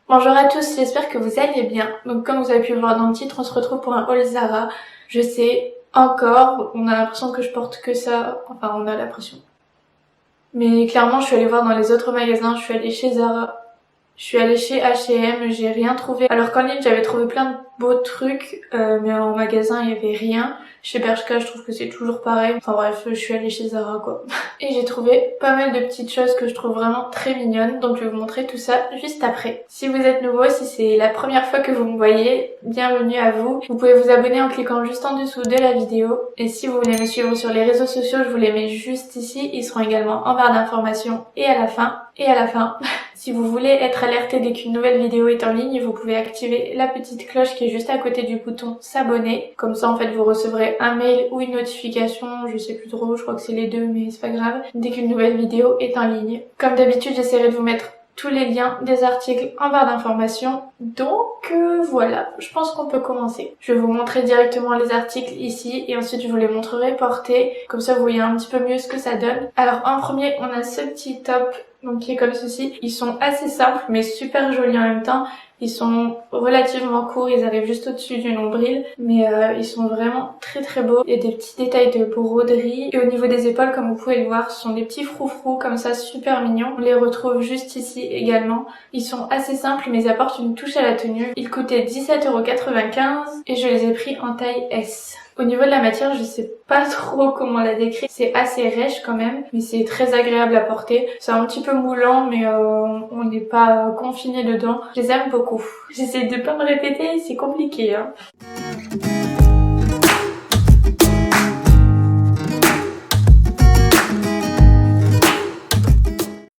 Bonjour à tous, j'espère que vous allez bien. Donc comme vous avez pu le voir dans le titre, on se retrouve pour un haul Zara. Je sais, encore, on a l'impression que je porte que ça, enfin on a l'impression. Mais clairement je suis allée voir dans les autres magasins, je suis allée chez Zara, je suis allée chez H&M, j'ai rien trouvé. Alors qu'en ligne j'avais trouvé plein de beaux trucs, mais en magasin il y avait rien. Chez Bershka je trouve que c'est toujours pareil. Enfin bref, je suis allée chez Zara quoi. Et j'ai trouvé pas mal de petites choses que je trouve vraiment très mignonnes, donc je vais vous montrer tout ça juste après. Si vous êtes nouveau, si c'est la première fois que vous me voyez, bienvenue à vous. Vous pouvez vous abonner en cliquant juste en dessous de la vidéo. Et si vous voulez me suivre sur les réseaux sociaux, je vous les mets juste ici. Ils seront également en barre d'informations et à la fin. Si vous voulez être alerté dès qu'une nouvelle vidéo est en ligne, vous pouvez activer la petite cloche qui est juste à côté du bouton s'abonner. Comme ça, en fait, vous recevrez un mail ou une notification, je sais plus trop, je crois que c'est les deux, mais c'est pas grave, dès qu'une nouvelle vidéo est en ligne. Comme d'habitude, j'essaierai de vous mettre tous les liens des articles en barre d'informations. Donc voilà, je pense qu'on peut commencer. Je vais vous montrer directement les articles ici et ensuite je vous les montrerai portés. Comme ça, vous voyez un petit peu mieux ce que ça donne. Alors en premier, on a ce petit top donc qui est comme ceci. Ils sont assez simples mais super jolis en même temps. Ils sont relativement courts, ils arrivent juste au-dessus du nombril, mais ils sont vraiment très très beaux. Il y a des petits détails de broderie. Et au niveau des épaules, comme vous pouvez le voir, ce sont des petits froufrous comme ça, super mignons. On les retrouve juste ici également. Ils sont assez simples, mais ils apportent une touche à la tenue. Ils coûtaient 17,95 € et je les ai pris en taille S. Au niveau de la matière, je sais pas trop comment la décrire. C'est assez rêche quand même, mais c'est très agréable à porter. C'est un petit peu moulant, mais on n'est pas confiné dedans. Je les aime beaucoup. J'essaie de pas me répéter, c'est compliqué, hein.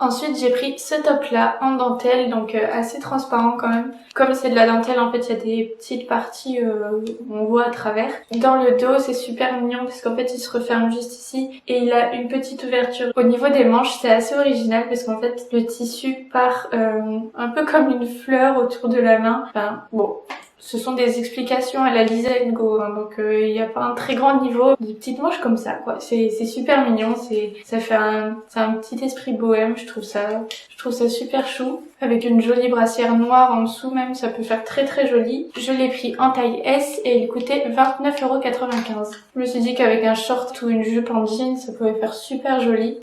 Ensuite, j'ai pris ce top-là en dentelle, donc assez transparent quand même. Comme c'est de la dentelle, en fait, il y a des petites parties où on voit à travers. Dans le dos, c'est super mignon parce qu'en fait, il se referme juste ici et il a une petite ouverture. Au niveau des manches, c'est assez original parce qu'en fait, le tissu part un peu comme une fleur autour de la main. Enfin, bon... Ce sont des explications à la Lisa & Go, hein, donc il n'y a pas un très grand niveau. Des petites manches comme ça, quoi. C'est super mignon, ça fait un petit esprit bohème, je trouve ça super chou. Avec une jolie brassière noire en dessous même, ça peut faire très très joli. Je l'ai pris en taille S et il coûtait 29,95 €. Je me suis dit qu'avec un short ou une jupe en jean, ça pouvait faire super joli.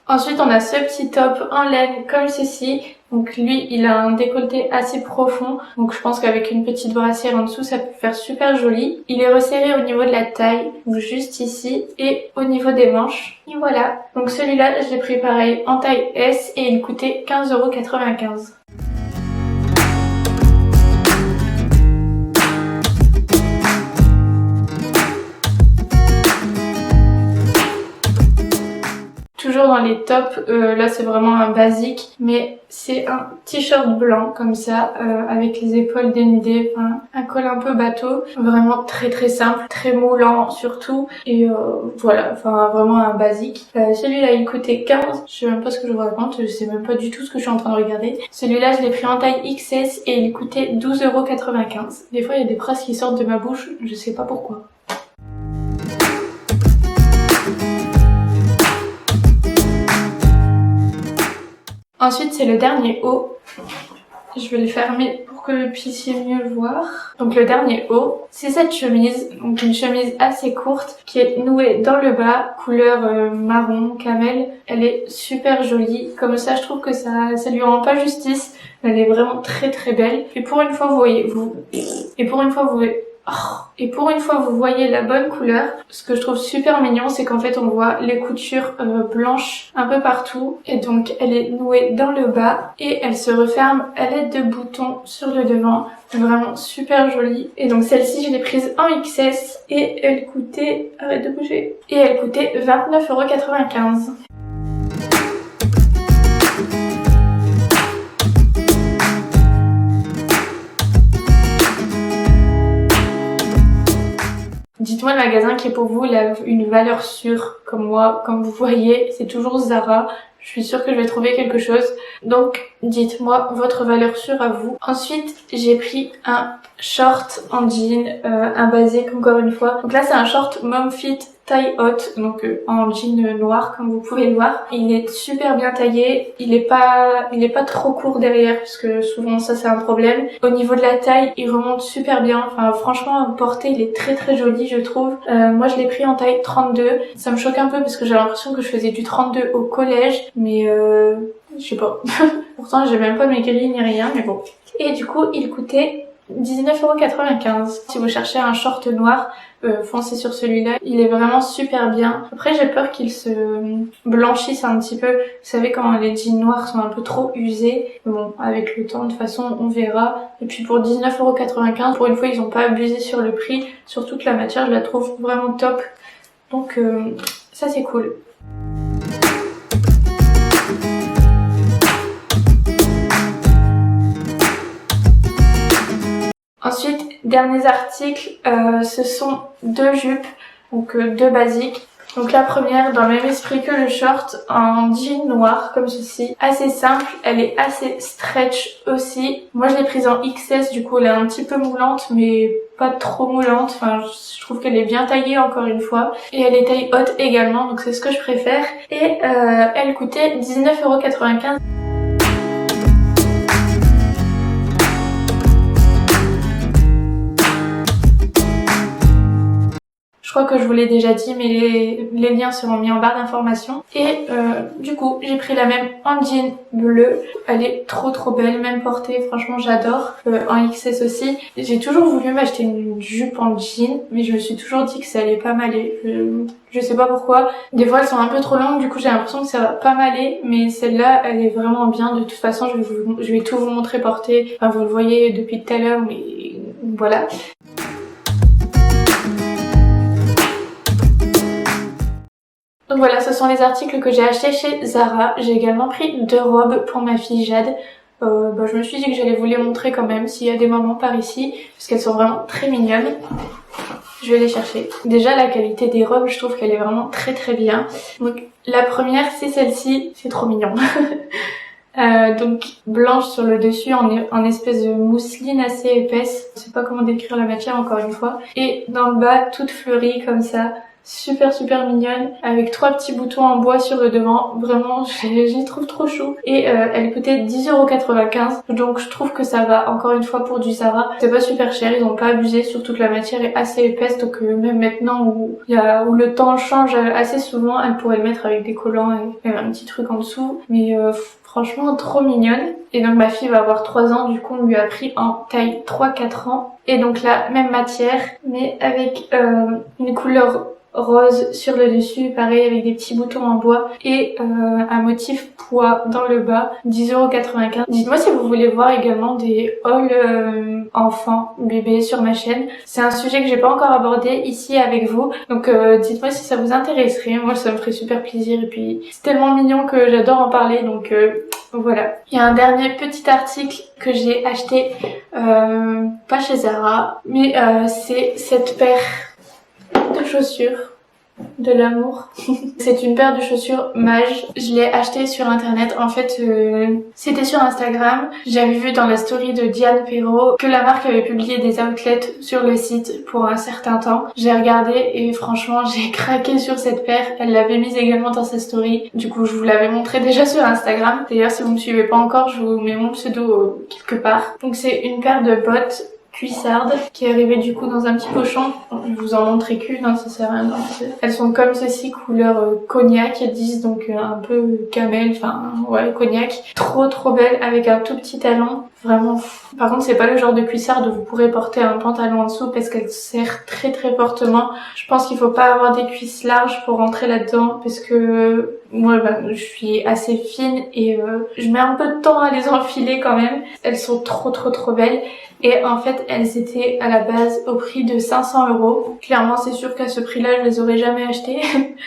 Ensuite, on a ce petit top en laine comme ceci. Donc lui, il a un décolleté assez profond. Donc je pense qu'avec une petite brassière en dessous, ça peut faire super joli. Il est resserré au niveau de la taille, donc juste ici, et au niveau des manches. Et voilà. Donc celui-là, je l'ai pris pareil en taille S et il coûtait 15,95 €. Toujours dans les tops, là c'est vraiment un basique, mais c'est un t-shirt blanc comme ça, avec les épaules dénudées, enfin, un col un peu bateau, vraiment très très simple, très moulant surtout, et voilà, enfin vraiment un basique. Celui-là il coûtait 15, je sais même pas ce que je vous raconte, je sais même pas du tout ce que je suis en train de regarder. Celui-là je l'ai pris en taille XS et il coûtait 12,95 €. Des fois il y a des phrases qui sortent de ma bouche, je sais pas pourquoi. Ensuite, c'est le dernier haut. Je vais le fermer pour que vous puissiez mieux le voir. Donc le dernier haut, c'est cette chemise. Donc une chemise assez courte qui est nouée dans le bas, couleur marron, camel. Elle est super jolie. Comme ça, je trouve que ça lui rend pas justice. Elle est vraiment très très belle. Et pour une fois, vous voyez... Et pour une fois, vous voyez la bonne couleur. Ce que je trouve super mignon, c'est qu'en fait, on voit les coutures blanches un peu partout. Et donc, elle est nouée dans le bas et elle se referme à l'aide de boutons sur le devant. Vraiment super jolie. Et donc, celle-ci, je l'ai prise en XS et elle coûtait... Arrête de bouger. Et elle coûtait 29,95 €. Dites-moi le magasin qui est pour vous une valeur sûre, comme moi, comme vous voyez, c'est toujours Zara. Je suis sûre que je vais trouver quelque chose. Donc dites-moi votre valeur sûre à vous. Ensuite, j'ai pris un short en jean, un basique encore une fois. Donc là, c'est un short mom fit taille haute, donc en jean noir comme vous pouvez le voir. Il est super bien taillé, il est pas trop court derrière parce que souvent ça c'est un problème. Au niveau de la taille, il remonte super bien. Enfin franchement, porté, il est très très joli je trouve. Moi je l'ai pris en taille 32. Ça me choque un peu parce que j'ai l'impression que je faisais du 32 au collège, mais je sais pas. Pourtant j'ai même pas mes grilles ni rien, mais bon. Et du coup, il coûtait 19,95 €. Si vous cherchez un short noir, foncez sur celui-là. Il est vraiment super bien. Après, j'ai peur qu'il se blanchisse un petit peu. Vous savez, quand les jeans noirs sont un peu trop usés. Bon, avec le temps, de toute façon, on verra. Et puis pour 19,95 €, pour une fois, ils ont pas abusé sur le prix. Surtout que la matière, je la trouve vraiment top. Donc, ça, c'est cool. Ensuite, derniers articles, ce sont 2 jupes, donc 2 basiques. Donc la première, dans le même esprit que le short, en jean noir, comme ceci. Assez simple, elle est assez stretch aussi. Moi je l'ai prise en XS, du coup elle est un petit peu moulante, mais pas trop moulante. Enfin, je trouve qu'elle est bien taillée encore une fois. Et elle est taille haute également, donc c'est ce que je préfère. Et elle coûtait 19,95 €. Je crois que je vous l'ai déjà dit, mais les liens seront mis en barre d'informations. Et du coup, j'ai pris la même en jean bleu. Elle est trop belle, même portée, franchement j'adore. En XS aussi. J'ai toujours voulu m'acheter une jupe en jean, mais je me suis toujours dit que ça allait pas m'aller. Je sais pas pourquoi. Des fois elles sont un peu trop longues, du coup j'ai l'impression que ça va pas m'aller, mais celle-là elle est vraiment bien. De toute façon je vais tout vous montrer portée. Enfin, vous le voyez depuis tout à l'heure, mais voilà. Donc voilà, ce sont les articles que j'ai achetés chez Zara. J'ai également pris 2 robes pour ma fille Jade. Je me suis dit que j'allais vous les montrer quand même s'il y a des mamans par ici, parce qu'elles sont vraiment très mignonnes. Je vais les chercher. Déjà la qualité des robes, je trouve qu'elle est vraiment très bien. Donc la première c'est celle-ci, c'est trop mignon. Donc blanche sur le dessus en espèce de mousseline assez épaisse. Je sais pas comment décrire la matière encore une fois. Et dans le bas, toute fleurie comme ça. Super mignonne, avec 3 petits boutons en bois sur le devant. Vraiment, je les trouve trop chou. Et elle coûtait 10,95 €. Donc je trouve que ça va, encore une fois, pour du Zara. C'est pas super cher, ils ont pas abusé, surtout que la matière est assez épaisse. Donc même maintenant où le temps change assez souvent, elle pourrait le mettre avec des collants et même un petit truc en dessous. Mais franchement, trop mignonne. Et donc ma fille va avoir 3 ans, du coup on lui a pris en taille 3-4 ans. Et donc la même matière, mais avec une couleur rose sur le dessus, pareil avec des petits boutons en bois et un motif pois dans le bas, 10,95 €. Dites-moi si vous voulez voir également des hauls enfants, bébés sur ma chaîne. C'est un sujet que j'ai pas encore abordé ici avec vous, donc dites-moi si ça vous intéresserait. Moi ça me ferait super plaisir et puis c'est tellement mignon que j'adore en parler, donc voilà. Il y a un dernier petit article que j'ai acheté, pas chez Zara, mais c'est cette paire de chaussures de l'amour. C'est une paire de chaussures Mage. Je l'ai achetée sur internet. En fait, c'était sur Instagram. J'avais vu dans la story de Diane Perrault que la marque avait publié des outlets sur le site pour un certain temps. J'ai regardé et franchement, j'ai craqué sur cette paire. Elle l'avait mise également dans sa story. Du coup, je vous l'avais montré déjà sur Instagram. D'ailleurs, si vous me suivez pas encore, je vous mets mon pseudo quelque part. Donc, c'est une paire de bottes cuissardes qui est arrivée du coup dans un petit pochon. Je vous en montrerai qu'une, hein, ça sert à rien. Elles sont comme ceci, couleur cognac, elles disent, donc un peu camel, enfin ouais, cognac. Trop belle, avec un tout petit talon. Vraiment. Par contre, c'est pas le genre de cuissarde où vous pourrez porter un pantalon en dessous parce qu'elle serre très fortement. Je pense qu'il faut pas avoir des cuisses larges pour rentrer là-dedans parce que moi, je suis assez fine et je mets un peu de temps à les enfiler quand même. Elles sont trop belles. Et en fait, elles étaient à la base au prix de 500 €. Clairement, c'est sûr qu'à ce prix-là, je les aurais jamais achetées.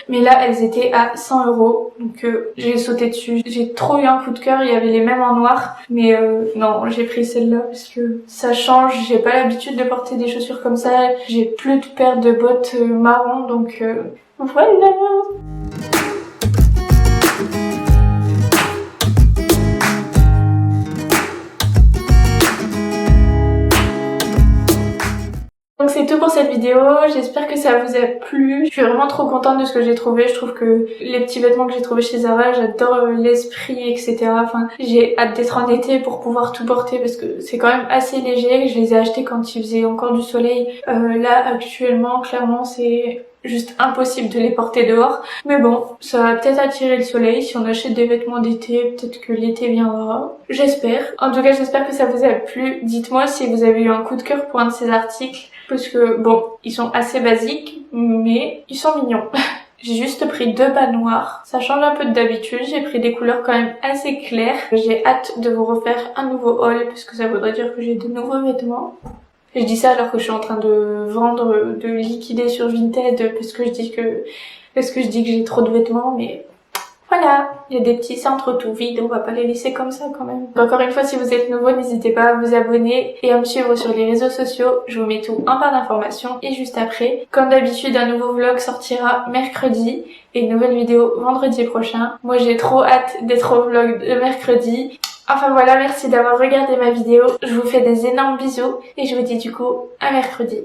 Mais là, elles étaient à 100 €. Donc, j'ai sauté dessus. J'ai trop eu un coup de cœur. Il y avait les mêmes en noir. Mais non, j'ai pris celle-là parce que ça change. J'ai pas l'habitude de porter des chaussures comme ça. J'ai plus de paire de bottes marron. Donc, voilà. Donc c'est tout pour cette vidéo, j'espère que ça vous a plu. Je suis vraiment trop contente de ce que j'ai trouvé, je trouve que les petits vêtements que j'ai trouvés chez Zara, j'adore l'esprit, etc. Enfin, j'ai hâte d'être en été pour pouvoir tout porter parce que c'est quand même assez léger. Je les ai achetés quand il faisait encore du soleil. Là actuellement, clairement, c'est juste impossible de les porter dehors. Mais bon, ça va peut-être attirer le soleil. Si on achète des vêtements d'été, peut-être que l'été viendra. J'espère. En tout cas, j'espère que ça vous a plu. Dites-moi si vous avez eu un coup de cœur pour un de ces articles. Parce que, bon, ils sont assez basiques, mais ils sont mignons. J'ai juste pris 2 bas noirs. Ça change un peu d'habitude. J'ai pris des couleurs quand même assez claires. J'ai hâte de vous refaire un nouveau haul parce que ça voudrait dire que j'ai de nouveaux vêtements. Je dis ça alors que je suis en train de vendre, de liquider sur Vinted parce que je dis que j'ai trop de vêtements, mais voilà, il y a des petits centres tout vides, on va pas les laisser comme ça quand même. Encore une fois, si vous êtes nouveau, n'hésitez pas à vous abonner et à me suivre sur les réseaux sociaux. Je vous mets tout en barre d'informations et juste après. Comme d'habitude, un nouveau vlog sortira mercredi et une nouvelle vidéo vendredi prochain. Moi, j'ai trop hâte d'être au vlog de mercredi. Enfin voilà, merci d'avoir regardé ma vidéo. Je vous fais des énormes bisous et je vous dis du coup à mercredi.